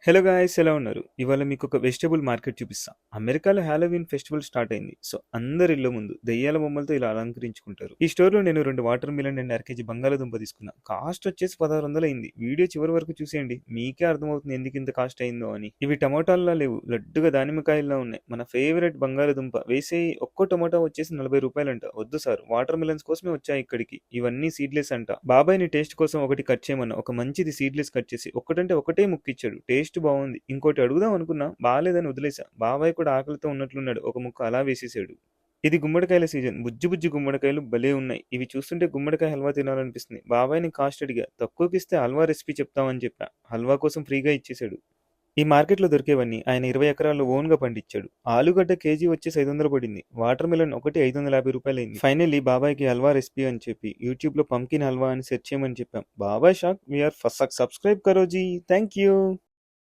Hello guys, ఎలా ఉన్నారు? ఇవాళ మీకు ఒక వెజిటబుల్ మార్కెట్ చూపిస్తా. అమెరికాలో హాలోవీన్ ఫెస్టివల్ స్టార్ట్ అయింది. సో అందరి ఇళ్ళ ముందు దెయ్యాల బొమ్మలతో ఇలా అలంకరించుకుంటారు. ఈ స్టోర్ లో నేను 2 వాటర్ మిలన్ అండ్ అర కేజీ బంగాళాదుంప తీసుకున్నా. కాస్ట్ వచ్చేసి 1600 అయింది. వీడియో చివరి వరకు చూసేయండి, మీకే అర్థమవుతుంది ఎందుకు ఇంత కాస్ట్ అయిందో అని. ఇవి టమాటాల్లా లేవు, లడ్డుగా దానిమ్మకాయల్లా ఉన్నాయి. మన ఫేవరెట్ బంగాళాదుంప వేసి ఒక్కో టమాటా వచ్చేసి 40 రూపాయలంట. వద్దు సార్, వాటర్ మిలన్స్ కోసమే వచ్చాయి ఇక్కడికి. ఇవన్నీ సీడ్లెస్ అంట. బాబాయ్ని టేస్ట్ కోసం ఒకటి కట్ చేయమన్నా, ఒక మంచిది సీడ్లెస్ కట్ చేసి ఒకటంటే ఒకటే ముక్కిచ్చాడు. టేస్ట్ బాగుంది. ఇంకోటి అడుగుదాం అనుకున్నా, బాలేదని వదిలేసా. బాబాయ్ కూడా ఆకలితో ఉన్నట్లున్నాడు, ఒక ముక్క అలా వేసేసాడు. ఇది గుమ్మడికాయల సీజన్. బుజ్జి బుజ్జి గుమ్మడికాయలు భలే ఉన్నాయి. ఇవి చూస్తుంటే గుమ్మడికాయ హల్వా తినాలనిపిస్తుంది. బాబాయ్ని కాస్ట్ అడిగా, తక్కువకిస్తే హల్వా రెసిపీ చెప్తామని చెప్పా. హల్వా కోసం ఫ్రీగా ఇచ్చేశాడు. ఈ మార్కెట్లో దొరికేవన్నీ ఆయన 20 ఎకరాల్లో ఓన్గా పండించాడు. ఆలుగడ్డ కేజీ వచ్చేసి 500 పడింది. వాటర్ మిలన్ ఒకటి 550 రూపాయలైంది. ఫైనల్లీ బాబాయ్కి హల్వా రెసిపీ అని చెప్పి యూట్యూబ్లో పంకిన్ హల్వా అని సెర్చ్ చేయమని చెప్పాం. బాబాయ్ షాక్. వీఆర్ ఫస్ట్ సబ్స్క్రైబ్ కరోజీ. Thank you.